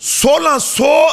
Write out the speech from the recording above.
1600